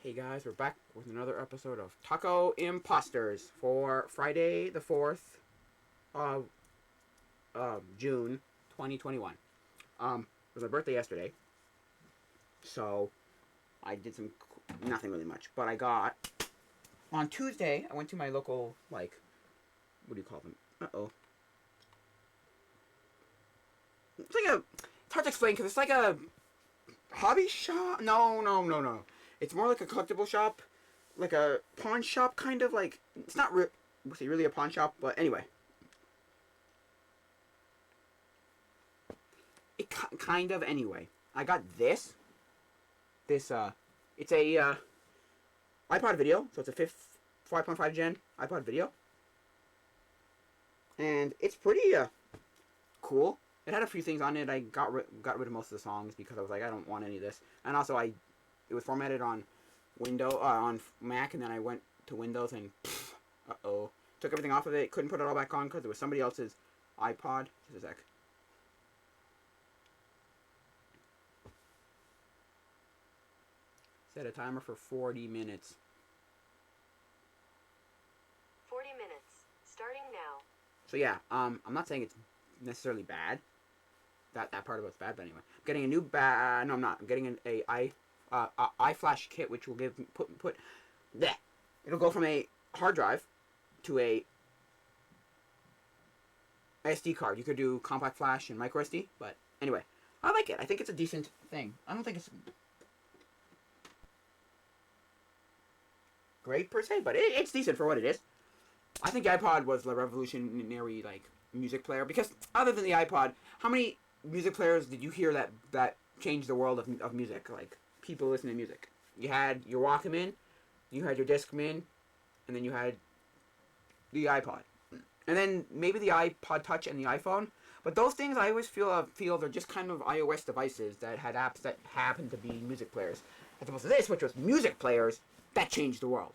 Hey guys, we're back with another episode of Tacoimposters for Friday the 4th of June 2021. It was my birthday yesterday, so I did nothing really much. But I got, on Tuesday, I went to my local, what do you call them? It's it's hard to explain because it's like a hobby shop. No. It's more like a collectible shop, like a pawn shop, kind of like. It's not really a pawn shop, but anyway. It kind of anyway. I got this. It's a iPod video, so it's a 5.5 gen iPod video, and it's pretty cool. It had a few things on it. I got rid of most of the songs because I was like, I don't want any of this, and also it was formatted on on Mac, and then I went to Windows and took everything off of it. Couldn't put it all back on because it was somebody else's iPod. Just a sec. Set a timer for 40 minutes. 40 minutes. Starting now. So yeah, I'm not saying it's necessarily bad. That part of it's bad, but anyway, I'm getting a new no, I'm not. I'm getting a iFlash kit, which will put bleh. It'll go from a hard drive to a SD card. You could do compact flash and micro SD, but anyway, I like it. I think it's a decent thing. I don't think it's great per se, but it's decent for what it is. I think the iPod was the revolutionary music player, because other than the iPod, how many music players did you hear that changed the world of music? Like, people listening to music. You had your Walkman, you had your Discman, and then you had the iPod, and then maybe the iPod Touch and the iPhone. But those things I always feel they're just kind of iOS devices that had apps that happen to be music players, as opposed to this, which was music players that changed the world.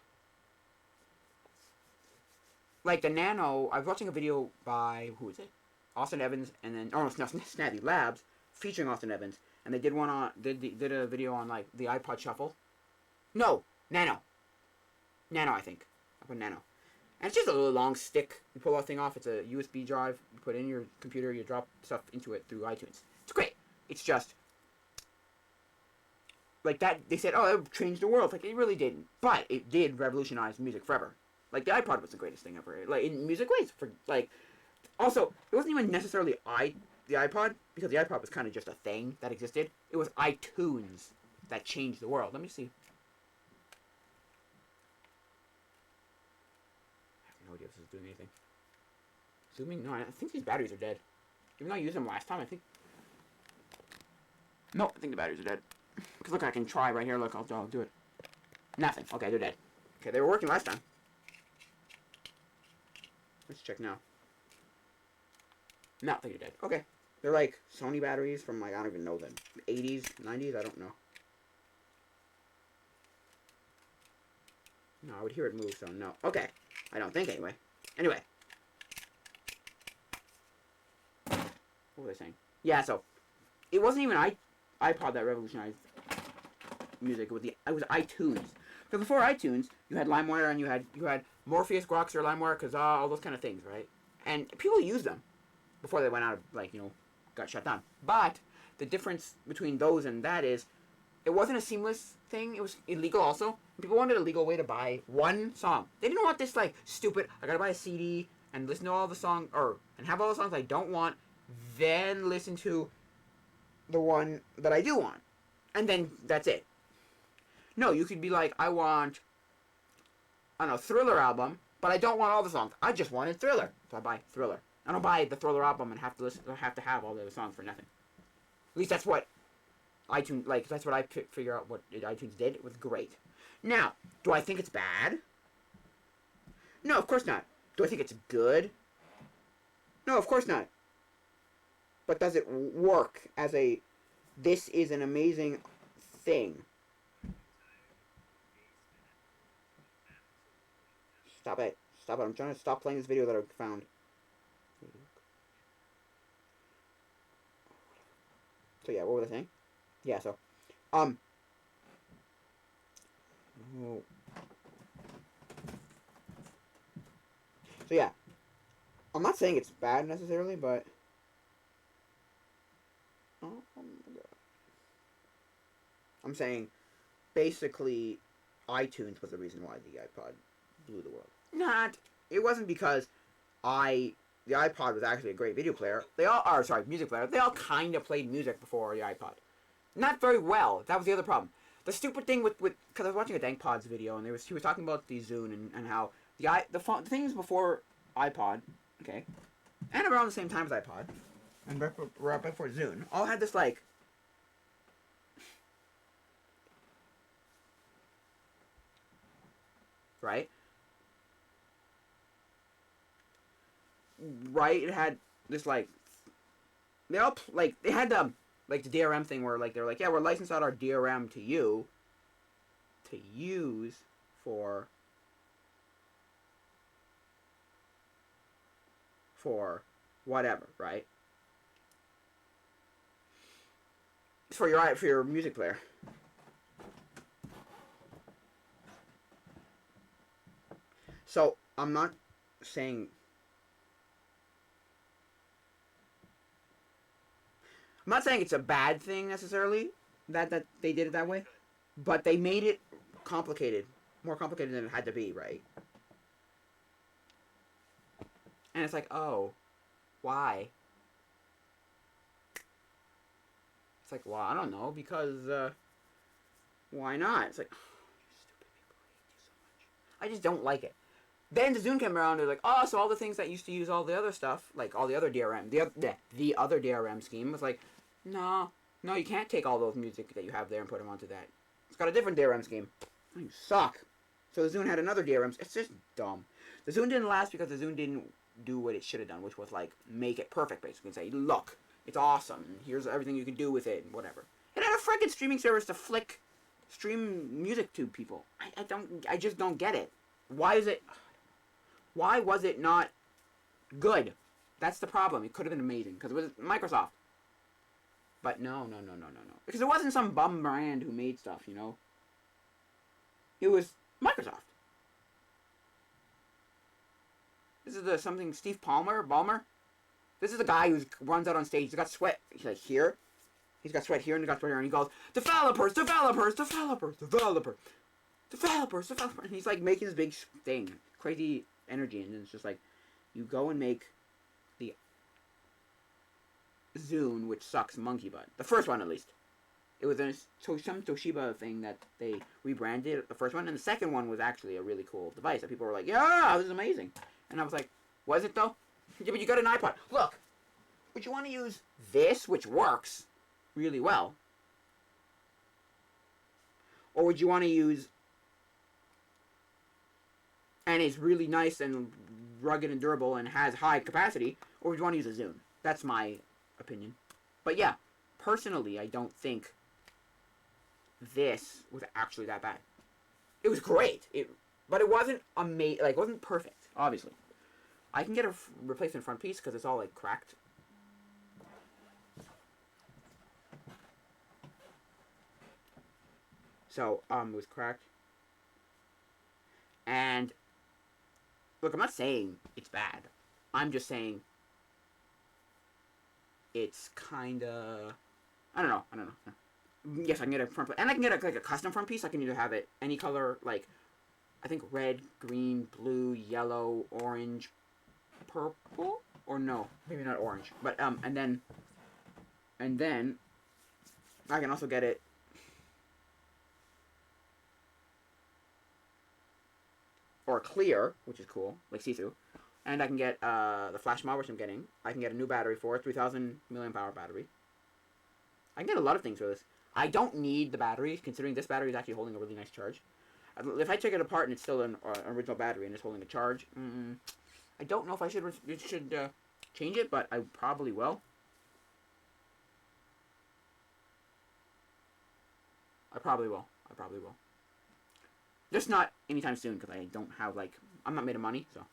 Like the Nano, I was watching a video by, who is it? Austin Evans, and then, Snazzy Labs, featuring Austin Evans, and they did did a video on like the iPod Shuffle. No, Nano, I think. I put Nano, and it's just a little long stick. You pull that thing off. It's a USB drive. You put it in your computer. You drop stuff into it through iTunes. It's great. It's just like that. They said, "Oh, it changed the world." Like, it really didn't, but it did revolutionize music forever. Like, the iPod was the greatest thing ever. Like, in music ways, also, it wasn't even necessarily the iPod, because the iPod was kind of just a thing that existed. It was iTunes that changed the world. Let me see. I have no idea if this is doing anything. Zooming? No, I think these batteries are dead. Even though I used them last time, I think... No, I think the batteries are dead. Because look, I can try right here. Look, I'll do it. Nothing. Okay, they're dead. Okay, they were working last time. Let's check now. No, I think you're dead. Okay. They're like Sony batteries from, like, I don't even know them. 80s, 90s, I don't know. No, I would hear it move, so no. Okay. I don't think, anyway. Anyway. What was I saying? Yeah, so, it wasn't even iPod that revolutionized music. It was iTunes. Because before iTunes, you had LimeWire, and you had Morpheus, Grokster, LimeWire, Kazaa, all those kind of things, right? And people used them before they went out of, got shut down. But the difference between those and that is, it wasn't a seamless thing. It was illegal also. People wanted a legal way to buy one song. They didn't want this, stupid, I gotta buy a CD and listen to all the songs, and have all the songs I don't want, then listen to the one that I do want. And then that's it. No, you could be like, I want, I don't know, Thriller album, but I don't want all the songs. I just wanted Thriller, so I buy Thriller. I don't buy the Thriller album and have to have all the other songs for nothing. At least that's what iTunes, that's what I figure out what iTunes did. It was great. Now, do I think it's bad? No, of course not. Do I think it's good? No, of course not. But does it work as this is an amazing thing? Stop it. Stop it. I'm trying to stop playing this video that I found. So yeah, what was I saying? Yeah, so Oh. So yeah, I'm not saying it's bad necessarily, but oh my god, I'm saying basically iTunes was the reason why the iPod blew the world. Not. It wasn't because the iPod was actually a great video player. They all are sorry, music player. They all kind of played music before the iPod. Not very well. That was the other problem. The stupid thing with because I was watching a DankPods video and he was talking about the Zune and how the things before iPod, okay, and around the same time as iPod, and right before Zune, all had this like right, right. It had this like they all like they had the DRM thing where like they're like yeah we're licensed out our DRM to you to use for whatever, right? It's for your music player. So I'm not saying it's a bad thing necessarily that they did it that way, but they made it complicated, more complicated than it had to be, right? And it's like, oh, why? It's like, well, I don't know, because why not? It's like, oh, you stupid people, I hate you so much. I just don't like it. Then the Zune came around, they're like, oh, so all the things that used to use all the other stuff, like all the other DRM, the other DRM scheme was like, no, you can't take all those music that you have there and put them onto that. It's got a different DRM scheme. Oh, you suck. So the Zune had another DRM. It's just dumb. The Zune didn't last because the Zune didn't do what it should have done, which was like make it perfect, basically, and say, look, it's awesome. Here's everything you can do with it, and whatever. It had a freaking streaming service to stream music to people. I just don't get it. Why is it? Why was it not good? That's the problem. It could have been amazing because it was Microsoft. But no. Because it wasn't some bum brand who made stuff, you know? It was Microsoft. This is something Steve Ballmer? This is the guy who runs out on stage. He's got sweat. He's like here. He's got sweat here and he's got sweat here. And he goes, developers. And he's like making this big thing. Crazy energy. And it's just like, you go and make the Zune, which sucks monkey butt. The first one, at least. It was some Toshiba thing that they rebranded, the first one. And the second one was actually a really cool device that people were like, yeah, this is amazing. And I was like, was it though? Yeah, but you got an iPod. Look, would you want to use this, which works really well? Or would you want to use, and is really nice and rugged and durable and has high capacity, or would you want to use a Zune? That's my opinion. But yeah, personally, I don't think this was actually that bad. It was great, but it wasn't amazing. Like, it wasn't perfect, obviously. I can get a replacement front piece because it's all like cracked. So, it was cracked. And look, I'm not saying it's bad. I'm just saying it's kinda I don't know. Yes, I can get a front, and I can get like a custom front piece. I can either have it any color, like I think red, green, blue, yellow, orange, purple, or no, maybe not orange. But and then I can also get it or clear, which is cool, like see-through. And I can get the flash mod, which I'm getting. I can get a new battery for it, 3,000 milliamp hour battery. I can get a lot of things for this. I don't need the battery, considering this battery is actually holding a really nice charge. If I take it apart and it's still an original battery and it's holding a charge, I don't know if I should change it, but I probably will. I probably will. Just not anytime soon, because I don't have, like, I'm not made of money, so.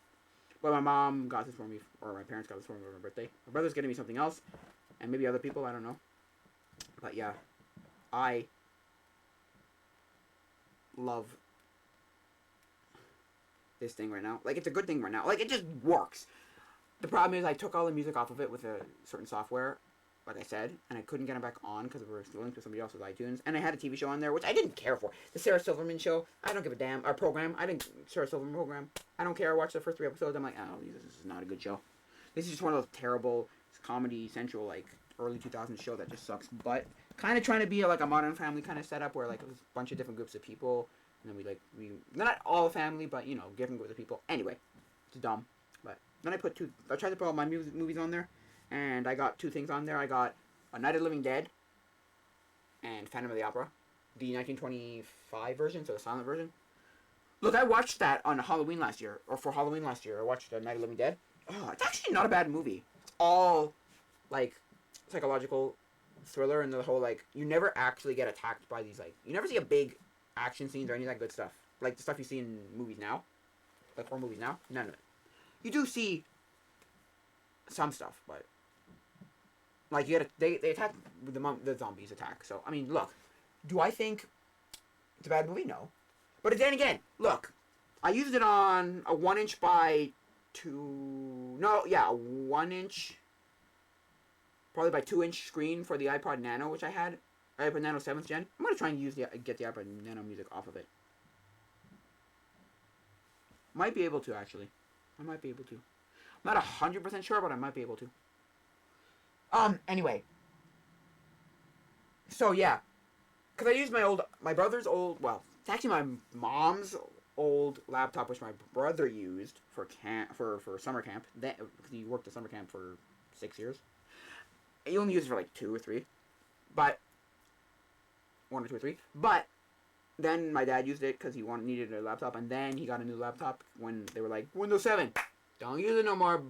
But my mom got this for me, or my parents got this for me for my birthday. My brother's getting me something else, and maybe other people, I don't know. But yeah, I love this thing right now. Like, it's a good thing right now. Like, it just works. The problem is I took all the music off of it with a certain software, like I said, and I couldn't get it back on because we were linked to somebody else's iTunes. And I had a TV show on there, which I didn't care for. The Sarah Silverman show, I don't give a damn. Our program, Sarah Silverman program, I don't care. I watched the first 3 episodes. I'm like, oh, this is not a good show. This is just one of those terrible Comedy Central, like, early 2000s show that just sucks. But kind of trying to be like a Modern Family kind of setup where, like, it was a bunch of different groups of people. And then we not all family, but, you know, different groups of people. Anyway, it's dumb. But then I tried to put all my movies on there. And I got 2 things on there. I got A Night of the Living Dead and Phantom of the Opera. The 1925 version, so the silent version. Look, I watched that on Halloween last year. Or for Halloween last year, I watched A Night of the Living Dead. Oh, it's actually not a bad movie. It's all, like, psychological thriller and the whole, like, you never actually get attacked by these, like, you never see a big action scenes or any of that good stuff. Like the stuff you see in movies now. Like horror movies now. None of it. You do see some stuff, but like you get they attack the zombies attack. So I mean, look, do I think it's a bad movie? No, but then again, look, I used it on a 1" by 2. No, yeah, a 1", probably by 2" screen for the iPod Nano, which I had. iPod Nano 7th gen. I'm gonna try and get the iPod Nano music off of it. Might be able to actually. I might be able to. I'm not 100% sure, but I might be able to. Anyway. So, yeah. Because I used my brother's old, well, it's actually my mom's old laptop, which my brother used for summer camp. Because he worked at summer camp for 6 years. He only used it for like 2 or 3. But, 1 or 2 or 3. But, then my dad used it because he needed a laptop. And then he got a new laptop when they were like, Windows 7. Don't use it no more,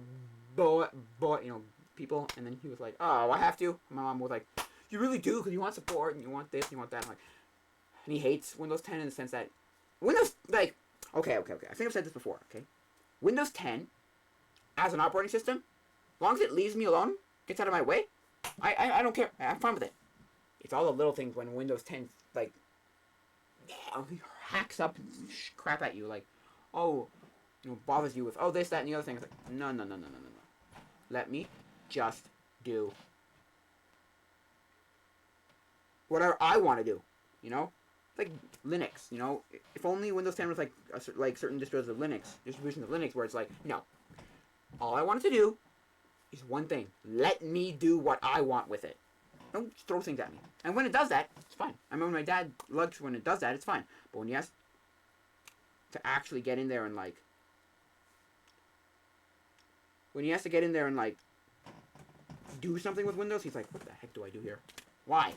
people. And then he was like, oh, I have to. My mom was like, you really do, because you want support, and you want this, and you want that. I'm like, and he hates Windows 10 in the sense that Windows, like, okay. I think I've said this before, okay? Windows 10, as an operating system, as long as it leaves me alone, gets out of my way, I don't care. I'm fine with it. It's all the little things when Windows 10, like, hacks up crap at you, like, oh, bothers you with, oh, this, that, and the other thing. It's like, no. Let me just do whatever I want to do, Like Linux, If only Windows 10 was like certain distributions of Linux, where it's like, no. All I wanted to do is one thing. Let me do what I want with it. Don't throw things at me. And when it does that, it's fine. I remember my dad likes when it does that, it's fine. But when he has to actually get in there and like, do something with Windows, he's like, what the heck do I do here? Why?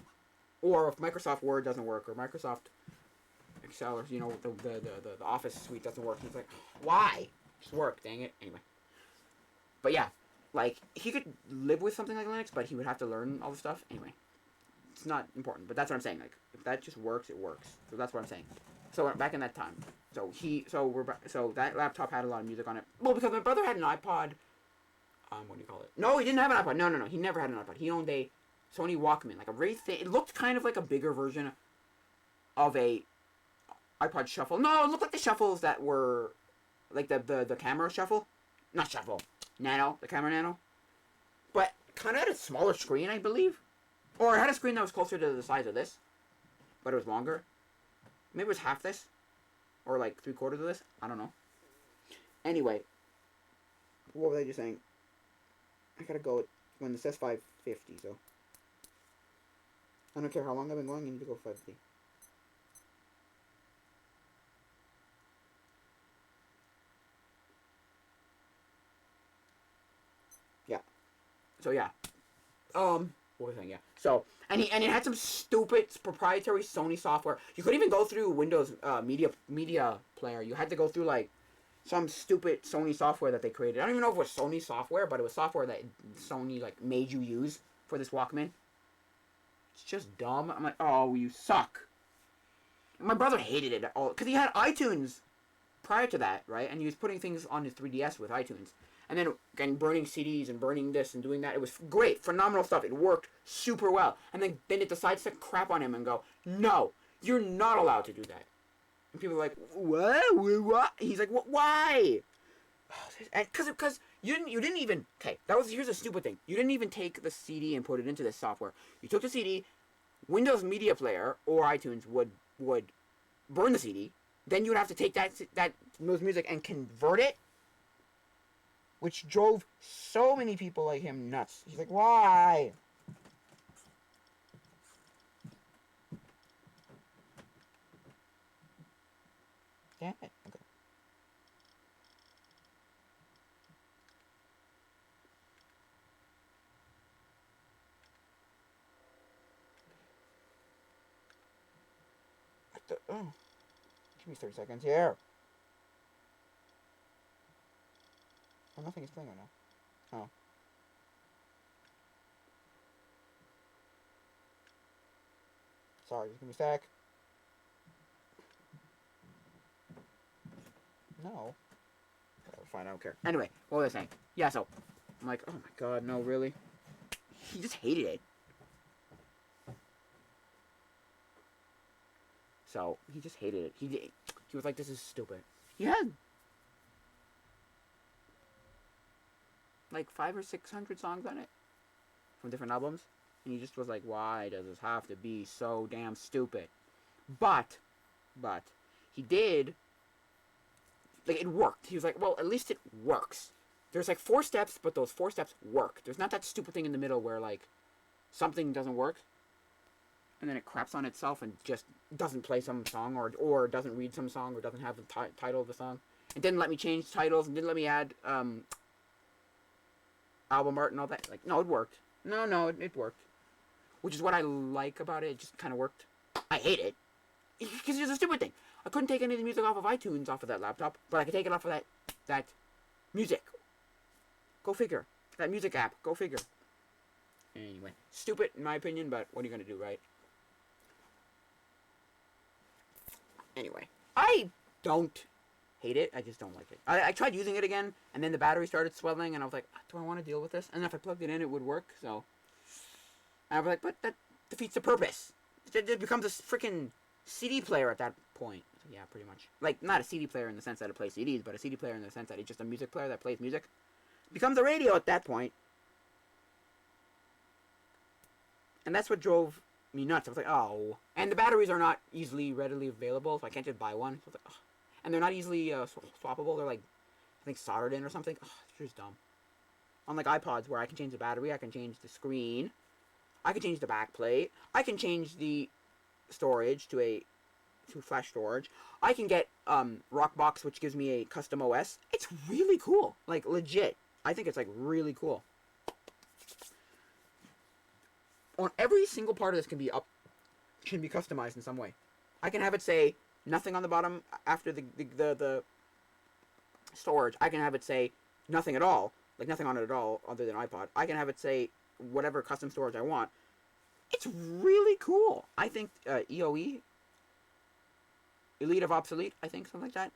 Or if Microsoft Word doesn't work, or Microsoft Excel, or, the Office suite doesn't work, he's like, why? Just work, dang it. Anyway. But yeah, like, he could live with something like Linux, but he would have to learn all the stuff. Anyway. It's not important, but that's what I'm saying. Like, if that just works, it works. So that's what I'm saying. So back in that time. So that laptop had a lot of music on it. Well, because my brother had an iPod. What do you call it? No, he didn't have an iPod. No. He never had an iPod. He owned a Sony Walkman, like a very thin. It looked kind of like a bigger version of a iPod Shuffle. No, it looked like the shuffles that were like the camera shuffle, not shuffle, Nano, the camera Nano, but kind of had a smaller screen, I believe, or it had a screen that was closer to the size of this, but it was longer. Maybe it was half this, or like 3/4 of this. I don't know. Anyway, what was I just saying? I gotta go when it says 5:50, so I don't care how long I've been going. I need to go 5:50. Yeah. So yeah. What was I saying? Yeah. So and it had some stupid proprietary Sony software. You couldn't even go through Windows media player. You had to go through like some stupid Sony software that they created. I don't even know if it was Sony software, but it was software that Sony like made you use for this Walkman. It's just dumb. I'm like, oh, you suck. And my brother hated it all because he had iTunes prior to that, right? And he was putting things on his 3DS with iTunes, and then burning CDs and burning this and doing that. It was great, phenomenal stuff. It worked super well. And then it decides to crap on him and go, no, you're not allowed to do that. And people are like, what? He's like, what? Why? And because you didn't even, okay, here's a stupid thing. You didn't even take the CD and put it into this software. You took the CD, Windows Media Player or iTunes would burn the CD. Then you would have to take those music and convert it, which drove so many people like him nuts. He's like, why? Damn it. Okay. Oh. Give me 30 seconds here. Oh, nothing is playing right now. Oh. Sorry, just give me a sec. No. Fine, I don't care. Anyway, what was I saying? Yeah, so I'm like, oh my god, no, really? He just hated it. So he just hated it. He was like, this is stupid. He had like 500 or 600 songs on it from different albums, and he just was like, why does this have to be so damn stupid? But he did. Like, it worked. He was like, well, at least it works. There's like 4 steps, but those 4 steps work. There's not that stupid thing in the middle where like something doesn't work and then it craps on itself and just doesn't play some song or doesn't read some song or doesn't have the title of the song. It didn't let me change titles and didn't let me add album art and all that. Like, no, it worked. No, it worked. Which is what I like about it. It just kind of worked. I hate it. Because it's a stupid thing. I couldn't take any of the music off of iTunes off of that laptop, but I could take it off of that music. Go figure. That music app. Go figure. Anyway, stupid in my opinion, but what are you gonna do, right? Anyway, I don't hate it. I just don't like it. I tried using it again, and then the battery started swelling, and I was like, do I want to deal with this? And if I plugged it in, it would work. So I was like, but that defeats the purpose. It becomes a freaking CD player at that point. So yeah, pretty much. Like, not a CD player in the sense that it plays CDs, but a CD player in the sense that it's just a music player that plays music. It becomes a radio at that point. And that's what drove me nuts. I was like, oh. And the batteries are not easily readily available, so I can't just buy one. So I was like, oh. And they're not easily swappable. They're like, I think, soldered in or something. Oh, it's just dumb. Unlike iPods, where I can change the battery, I can change the screen, I can change the back plate, I can change the storage to flash storage. I can get Rockbox, which gives me a custom OS. It's really cool, like legit. I think it's like really cool. On every single part of this can be customized in some way. I can have it say nothing on the bottom after the storage. I can have it say nothing at all, like nothing on it at all other than iPod. I can have it say whatever custom storage I want. It's really cool. I think EOE, Elite of Obsolete, I think, something like that.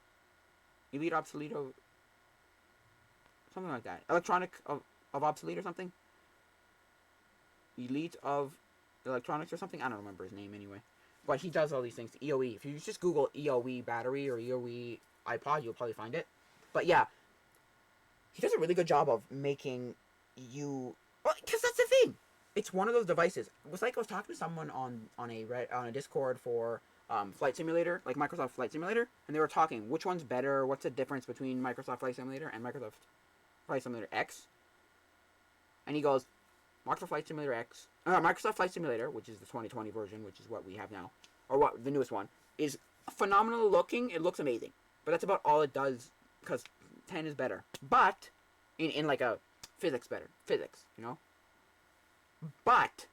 Elite Obsolete of... something like that. Electronic of Obsolete or something. Elite of Electronics or something. I don't remember his name anyway. But he does all these things. EOE. If you just Google EOE battery or EOE iPod, you'll probably find it. But yeah, he does a really good job of making you... well, because that's the thing. It's one of those devices. It was like I was talking to someone on a Discord for Flight Simulator, like Microsoft Flight Simulator, and they were talking, which one's better, what's the difference between Microsoft Flight Simulator and Microsoft Flight Simulator X? And he goes, Microsoft Flight Simulator, which is the 2020 version, which is what we have now, or what the newest one, is phenomenal looking. It looks amazing. But that's about all it does, because 10 is better. But, in like a physics, you know? But,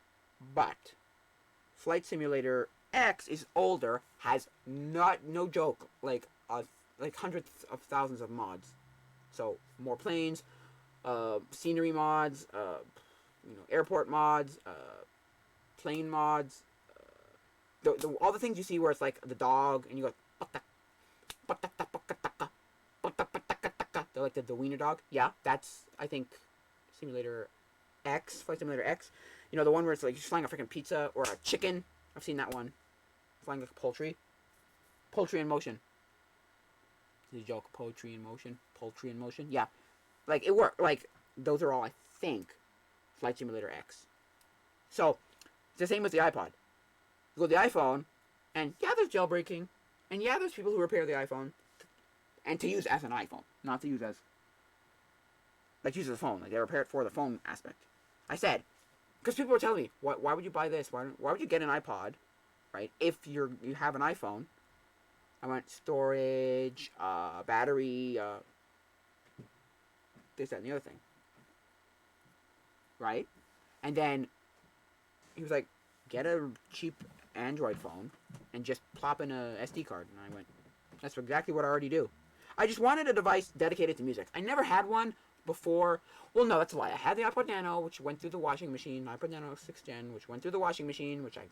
Flight Simulator X is older, has no joke, like hundreds of thousands of mods. So, more planes, scenery mods, airport mods, plane mods, all the things you see where it's like the dog, and you go, they're like the wiener dog. Yeah, that's, I think, Flight Simulator X. You know, the one where it's like you're flying a freaking pizza or a chicken. I've seen that one. Flying like poultry. Poultry in Motion. This is a joke. Poetry in Motion. Poultry in Motion. Yeah. Like, it worked. Like, those are all, I think, Flight Simulator X. So, it's the same with the iPod. You go to the iPhone, and yeah, there's jailbreaking. And yeah, there's people who repair the iPhone. And to use as an iPhone. Not to use as... Like, use as a phone. Like, they repair it for the phone aspect. I said... Because people were telling me, why would you buy this? Why would you get an iPod, right? If you have an iPhone. I went storage, battery, this, that, and the other thing. Right? And then he was like, get a cheap Android phone and just plop in a SD card. And I went, that's exactly what I already do. I just wanted a device dedicated to music. I never had one before. Well, no, that's a lie. I had the iPod Nano, which went through the washing machine. iPod Nano 6th Gen, which went through the washing machine, which I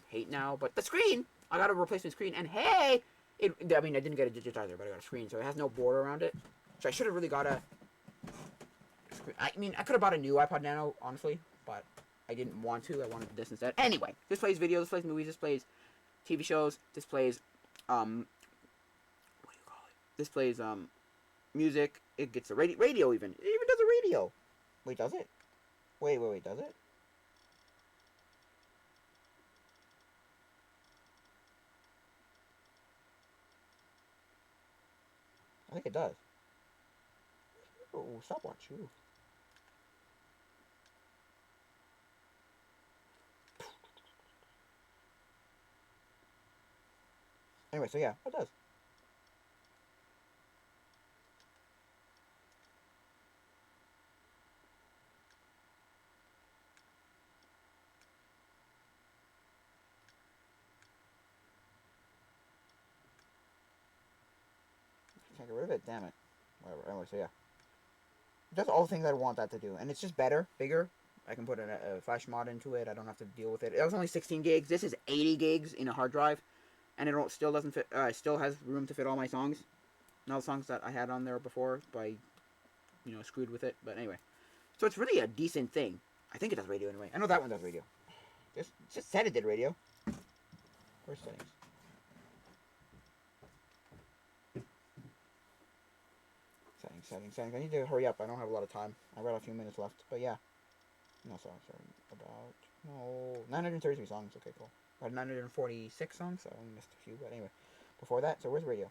hate now. But the screen, I got a replacement screen. And hey, I didn't get a digitizer, but I got a screen. So it has no border around it. So I should have really got a screen. I could have bought a new iPod Nano, honestly. But I didn't want to. I wanted this instead. Anyway, this plays videos, this plays movies, this plays TV shows, this plays, what do you call it? This plays, music. It gets a radio even. It even does a radio. Wait, does it? Wait, does it? I think it does. Oh, stopwatch. Ooh. Anyway, so yeah, it does. Can't get rid of it, damn it. Whatever, anyway, so yeah. It does all the things I want that to do. And it's just better, bigger. I can put a flash mod into it. I don't have to deal with it. It was only 16 gigs. This is 80 gigs in a hard drive. And it still doesn't fit, still has room to fit all my songs. Not the songs that I had on there before, but I, screwed with it. But anyway. So it's really a decent thing. I think it does radio anyway. I know that one does radio. It just said it did radio. Where's settings? Settings. I need to hurry up. I don't have a lot of time. I got a few minutes left. But yeah. No, sorry. No, 933 songs. Okay, cool. I had 946 songs, so I missed a few. But anyway. Before that, so where's radio?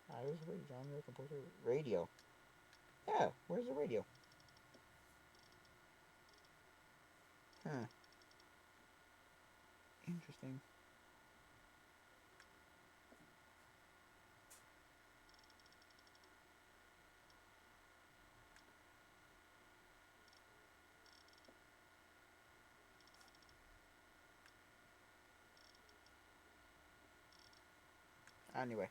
Where's the radio? Genre, composer, radio. Yeah, where's the radio? Huh. Interesting. Anyway.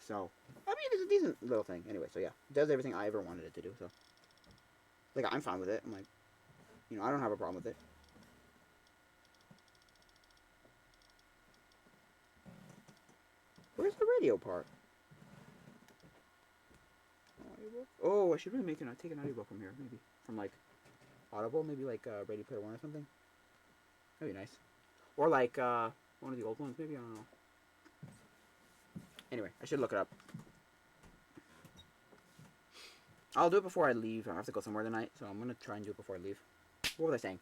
So, I mean, it's a decent little thing. Anyway, so yeah. It does everything I ever wanted it to do, so. Like, I'm fine with it. I'm like, I don't have a problem with it. Where's the radio part? Audiobook? Oh, I should really take an audiobook from here, maybe. From, like, Audible, maybe, like, Ready Player One or something. That'd be nice. Or, like, one of the old ones, maybe, I don't know. Anyway, I should look it up. I'll do it before I leave. I have to go somewhere tonight, so I'm gonna try and do it before I leave. What was I saying?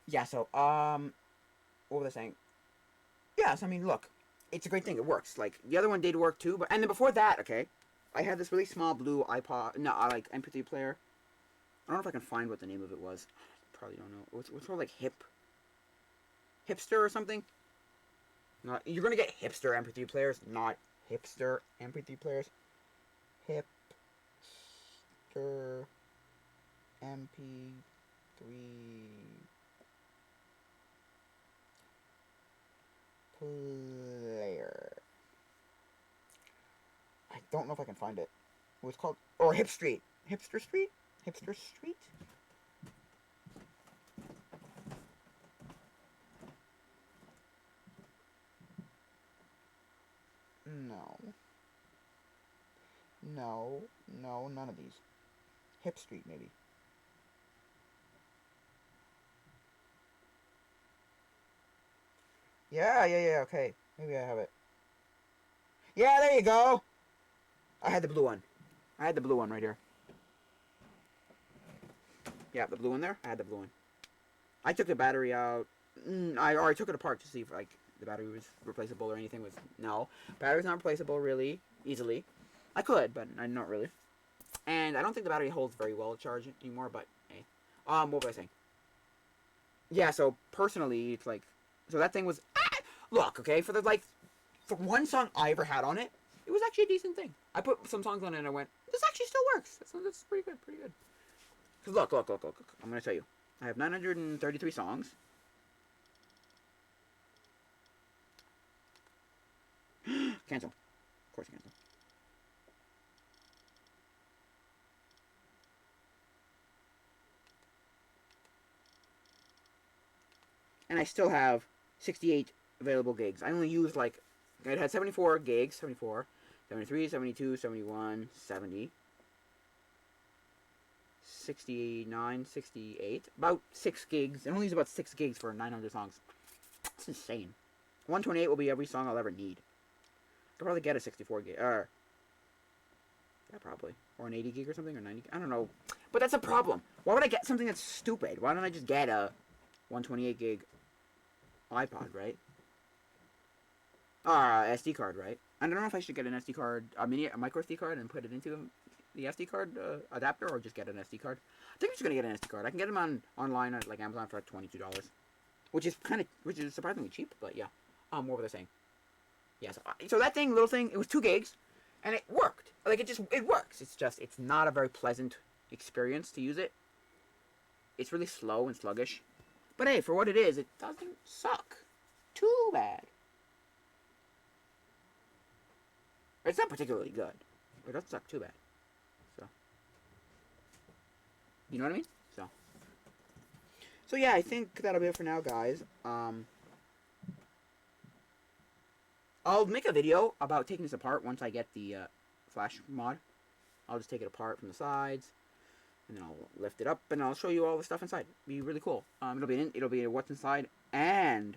Yeah, so, what was I saying? Yeah, so, I mean, look. It's a great thing. It works. Like, the other one did work, too. And then before that, okay, I had this really small blue iPod, like, MP3 player. I don't know if I can find what the name of it was. Probably don't know. What's called, like, hipster or something? You're gonna get hipster MP3 players, not hipster MP3 players. Hipster MP3 player. I don't know if I can find it. It was called, or Hipster Street. Hipster Street? Hip Street, maybe. Yeah, okay. Maybe I have it. Yeah, there you go! I had the blue one. I had the blue one right here. Yeah, the blue one there? I had the blue one. I took the battery out. I took it apart to see if, like, the battery was replaceable or anything. No. Battery's not replaceable, really, easily. I could, but not really. And I don't think the battery holds very well to charge anymore, but hey. What was I saying? Yeah, so personally, it's like, so that thing was, look, okay, for one song I ever had on it, it was actually a decent thing. I put some songs on it and I went, this actually still works. That's pretty good, pretty good. Cause look. I'm gonna tell you. I have 933 songs. Cancel. Of course cancel. And I still have 68 available gigs. I only used like, it had 74 gigs, 74, 73, 72, 71, 70, 69, 68. About 6 gigs. I only use about 6 gigs for 900 songs. That's insane. 128 will be every song I'll ever need. I'll probably get a 64 gig. Yeah, probably. Or an 80 gig or something, or 90. I don't know. But that's a problem. Why would I get something that's stupid? Why don't I just get a 128 gig iPod, right? SD card, right? I don't know if I should get an SD card, a micro SD card, and put it into the SD card adapter, or just get an SD card. I think I'm just gonna get an SD card. I can get them online at like Amazon for like $22, which is surprisingly cheap. But yeah, what was I saying? Yeah, so that little thing, it was 2 gigs, and it worked. Like it works. It's not a very pleasant experience to use it. It's really slow and sluggish. But hey, for what it is, it doesn't suck too bad. It's not particularly good, but it doesn't suck too bad. So, you know what I mean? So yeah, I think that'll be it for now, guys. I'll make a video about taking this apart once I get the Flash mod. I'll just take it apart from the sides, and then I'll lift it up, and I'll show you all the stuff inside. It'll be really cool. It'll be what's inside and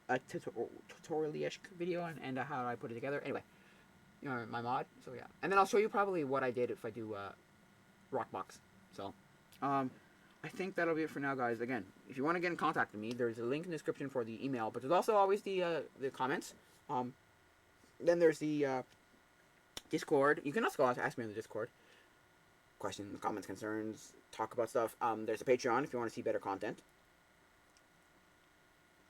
a tutorial-ish video and how I put it together. Anyway, my mod. So yeah, and then I'll show you probably what I did if I do Rockbox. So, I think that'll be it for now, guys. Again, if you want to get in contact with me, there's a link in the description for the email, but there's also always the comments. Then there's the Discord. You can also ask me on the Discord. Questions, comments, concerns, talk about stuff. There's a Patreon if you want to see better content.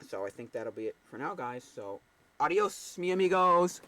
So I think that'll be it for now, guys. So, adios, mi amigos.